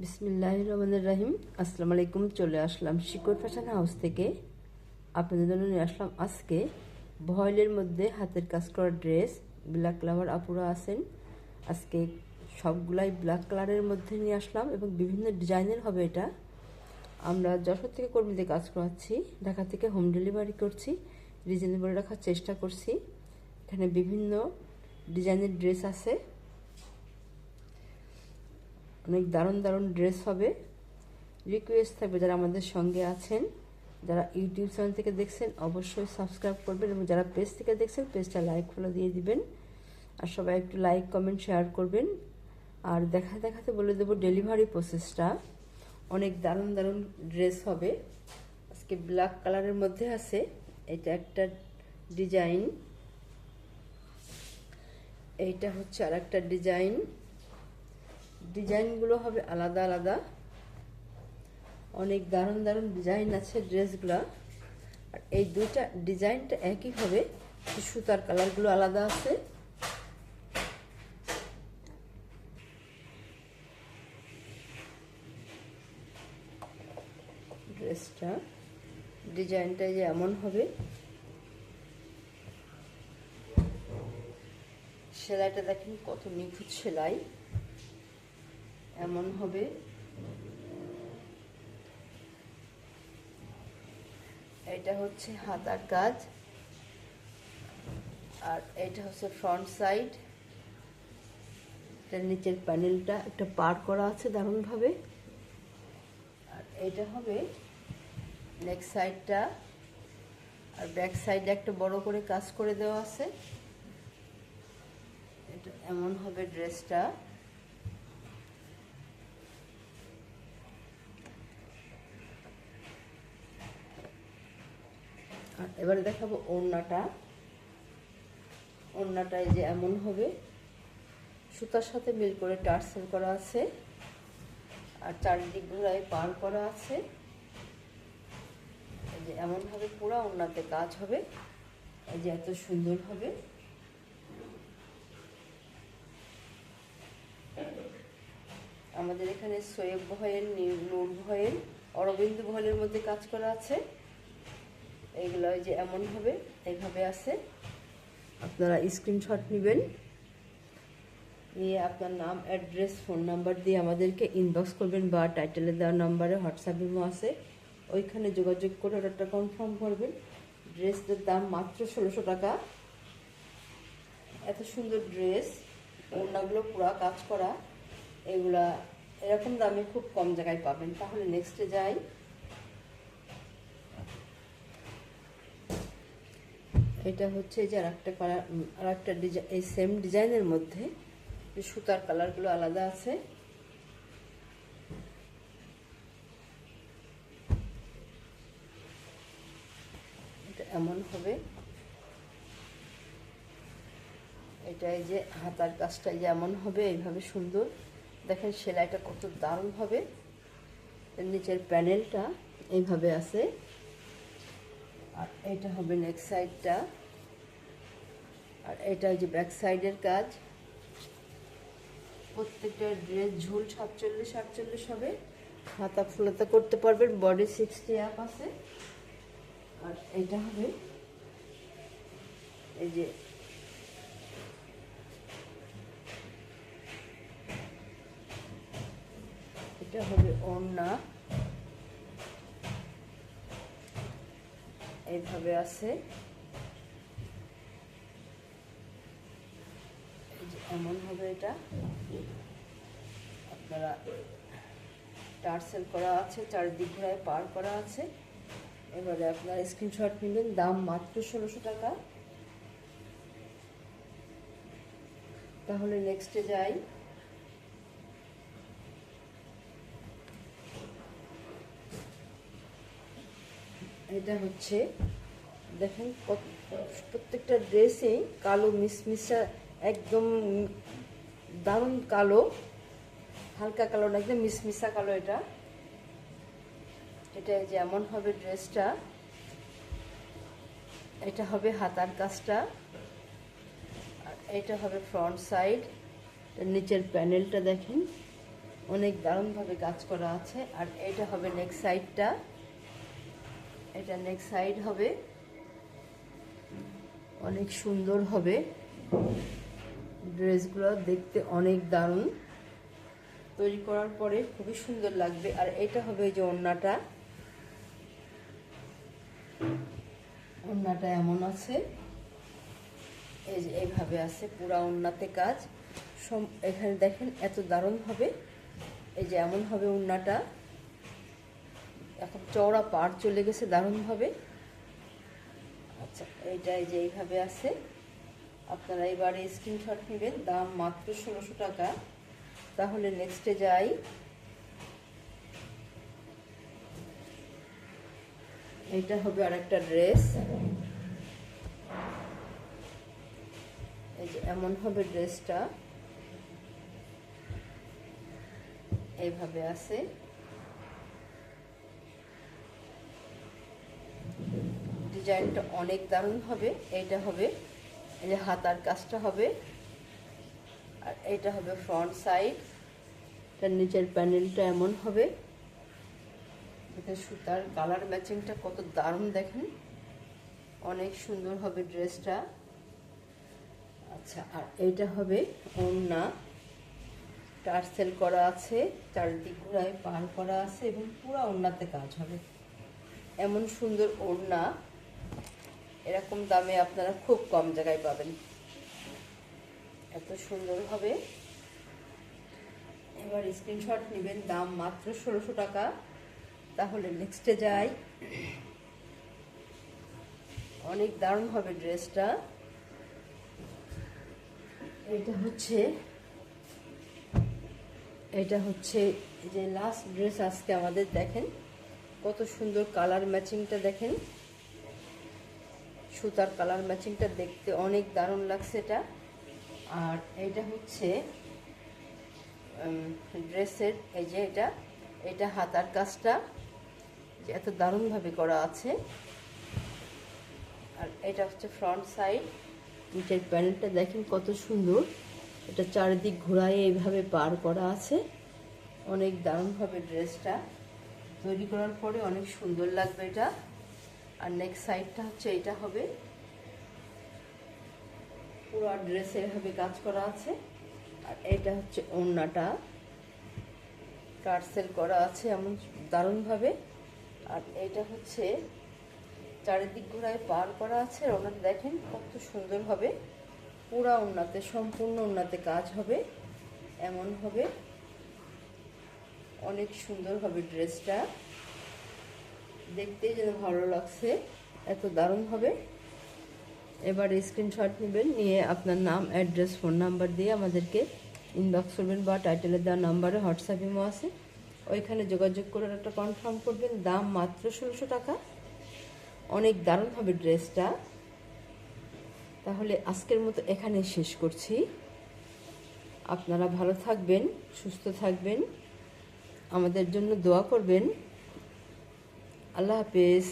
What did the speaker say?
বিসমিল্লাহির রহমানির রহিম। আসসালামু আলাইকুম। চলে আসলাম শিকড় ফ্যাশন হাউস থেকে। আপনাদের জন্য নিয়ে আসলাম আজকে ভয়েলের মধ্যে হাতের কাজ করা ড্রেস। ব্ল্যাক কালার আপুরা আছেন, আজকে সবগুলাই ব্ল্যাক কালারের মধ্যে নিয়ে আসলাম এবং বিভিন্ন ডিজাইনের হবে এটা। আমরা যশোর থেকে কর্মীদের কাজ করাচ্ছি, ঢাকা থেকে হোম ডেলিভারি করছি, রিজনেবল রাখার চেষ্টা করছি। এখানে বিভিন্ন ডিজাইনের ড্রেস আছে, অনেক দারুণ দারুণ ড্রেস হবে। রিকোয়েস্ট থাকবে যারা আমাদের সঙ্গে আছেন, যারা ইউটিউব চ্যানেল থেকে দেখছেন অবশ্যই সাবস্ক্রাইব করবেন, এবং যারা পেজ থেকে দেখছেন পেজটা লাইক ফলো দিয়ে দিবেন। আর সবাই একটু লাইক কমেন্ট শেয়ার করবেন। আর দেখাতে বলে দেবো ডেলিভারি প্রসেসটা। অনেক দারুণ দারুণ ড্রেস হবে। আজকে ব্ল্যাক কালারের মধ্যে আছে, এটা একটা ডিজাইন, এইটা হচ্ছে আর একটা ডিজাইন। ডিজাইনগুলো হবে আলাদা আলাদা, অনেক দারুণ দারুণ ডিজাইন আছে ড্রেসগুলা। আর এই দুইটা ডিজাইনটা একই হবে, সুতার কালারগুলো আলাদা আছে। ড্রেসটা ডিজাইনটা যে এমন হবে, সেলাইটা দেখেন কত নিখুঁত সেলাই, এমন হবে। এটা হচ্ছে হাতার কাজ, আর এটা হচ্ছে ফ্রন্ট সাইড। এটার নিচের প্যানেলটা একটা পার করা আছে দারুণভাবে। আর এটা হবে নেক সাইডটা, আর ব্যাক সাইডে একটা বড় করে কাজ করে দেওয়া আছে। এটা এমন হবে ড্রেসটা। আর এবারে দেখাবো ওড়নাটা। ওড়নাটায় যে এমন হবে, সুতার সাথে মিল করে টার্সেল করা আছে, আর চারিদিক ঘোড়ায় পার করা আছে। এই যে এমন ভাবে পুরো ওড়নাতে কাজ হবে, এই যে এত সুন্দর হবে। আমাদের এখানে সোয়েব ভয়েল, নূর ভয়েল, অরবিন্দ ভয়েলের মধ্যে কাজ করা আছে। এইগুলো ওই যে এমন হবে, এইভাবে আছে। আপনারা স্ক্রিনশট নেবেন, নিয়ে আপনার নাম, অ্যাড্রেস, ফোন নাম্বার দিয়ে আমাদেরকে ইনবক্স করবেন, বা টাইটেলে দেওয়া নাম্বারে হোয়াটসঅ্যাপ ইমো আছে, ওইখানে যোগাযোগ করে অর্ডারটা কনফার্ম করবেন। ড্রেসের দাম মাত্র 1600 টাকা। এত সুন্দর ড্রেস, ওড়নাগুলো পুরা কাজ করা, এগুলা এরকম দামে খুব কম জায়গায় পাবেন। তাহলে নেক্সটে যাই। এটা হচ্ছে যে আরেকটা কালার, আরেকটা ডিজাইন, এই সেম ডিজাইনের মধ্যে সুতার কালারগুলো আলাদা আছে। এটা এমন হবে, এটা এই যে হাতার কাজটা যেমন হবে, এইভাবে সুন্দর দেখেন সেলাইটা কত দারুণ হবে। এর নিচের প্যানেলটা এইভাবে আছে, আর এটা হবে নেক সাইডটা, আর এটা যে ব্যাক সাইডের কাজ। প্রত্যেকটা ড্রেস ঝুল 47-48 হবে, হাতা ফুলাতা করতে পারবেন, বডি 60 আপ আছে। আর এটা হবে এই যে এটা হবে ওড়না, এইভাবে আছে। এই যে এমন হবে, এটা আপনারা টার্সেল করা আছে, চারিদিক ঘোড়ায় পার করা আছে। এবারে আপনারা স্ক্রিনশট নেবেন, দাম মাত্র 1600 টাকা। তাহলে নেক্সটে যাই। এটা হচ্ছে দেখেন প্রত্যেকটা ড্রেসেই কালো মিশমিশা, একদম দারুণ কালো, হালকা কালো না, একদম মিশমিশা কালো। এটা এটা যেমন হবে ড্রেসটা, এটা হবে হাতার কাজটা, আর এটা হবে ফ্রন্ট সাইড। নিচের প্যানেলটা দেখেন অনেক দারুণভাবে কাজ করা আছে। আর এটা হবে নেক সাইডটা, এটা নেক সাইড হবে, অনেক সুন্দর হবে। ড্রেসগুলো দেখতে অনেক দারুণ, তৈরি করার পরে খুবই সুন্দর লাগবে। আর এটা হবে এই যে ওড়নাটা, ওড়নাটা এমন আছে, এই যে এইভাবে আছে পুরা ওড়নাতে কাজ। এখানে দেখেন এত দারুণ হবে, এই যে এমন হবে ওড়নাটা, এখন চওড়া পাড় চলে গেছে দারুণভাবে। আচ্ছা, এইটা এই যে এইভাবে আছে। আপনারা এবারে স্ক্রিনশট নেবেন, দাম মাত্র 1600 টাকা। তাহলে নেক্সটে যাই। এটা হবে আর একটা ড্রেস, এই যে এমন হবে ড্রেসটা, এইভাবে আছে। ডিজাইনটা অনেক দারুণ হবে। এইটা হবে এই যে হাতার কাজটা হবে, আর এইটা হবে ফ্রন্ট সাইড। তার নিচের প্যানেলটা এমন হবে, এটা সুতার কালার ম্যাচিংটা কত দারুণ দেখেন, অনেক সুন্দর হবে ড্রেসটা। আচ্ছা, আর এইটা হবে ওড়না, টার্সেল করা আছে, চারিদিক ঘুরায় পার করা আছে এবং পুরো ওড়নাতে কাজ হবে। এমন সুন্দর ওড়না এরকম দামে আপনারা খুব কম জায়গায় পাবেন, এত সুন্দর হবে। এবার স্ক্রিনশট নেবেন, দাম মাত্র 1600 টাকা। তাহলে নেক্সটে যাই। অনেক দারুণ হবে ড্রেসটা। এটা হচ্ছে যে লাস্ট ড্রেস আজকে আমাদের। দেখেন কত সুন্দর কালার ম্যাচিংটা, দেখেন সুতার কালার ম্যাচিংটা দেখতে অনেক দারুণ লাগছে এটা। আর এটা হচ্ছে ড্রেসের এই যে এটা হাতার কাজটা এত দারুণভাবে করা আছে। আর এটা হচ্ছে ফ্রন্ট সাইড, নিচের প্যানেলটা দেখেন কত সুন্দর, এটা চারিদিক ঘোরায় এইভাবে পার করা আছে। অনেক দারুণভাবে ড্রেসটা তৈরি করার পরে অনেক সুন্দর লাগবে এটা। আর নেক্সট সাইডটা হচ্ছে এটা হবে, পুরো ড্রেসে এভাবে কাজ করা আছে। আর এটা হচ্ছে ওড়নাটা, টার্সেল করা আছে এমন দারুণভাবে। আর এটা হচ্ছে চারিদিক ঘোরায় পার করা আছে। ওড়নাটা দেখেন কত সুন্দর হবে, পুরা ওড়নাতে, সম্পূর্ণ ওড়নাতে কাজ হবে, এমন হবে। অনেক সুন্দর হবে ড্রেসটা, দেখতেই যেন ভালো লাগছে, এত দারুণ হবে। এবার স্ক্রিনশট নেবেন, নিয়ে আপনার নাম, অ্যাড্রেস, ফোন নাম্বার দিয়ে আমাদেরকে ইনবক্স করবেন, বা টাইটেলে দেওয়া নাম্বারে হোয়াটসঅ্যাপ ইমো আছে, ওইখানে যোগাযোগ করে একটা কনফার্ম করবেন। দাম মাত্র 1600 টাকা। অনেক দারুণ হবে ড্রেসটা। তাহলে আজকের মতো এখানে শেষ করছি। আপনারা ভালো থাকবেন, সুস্থ থাকবেন, আমাদের জন্য দোয়া করবেন। আল্লাহ হাফেজ।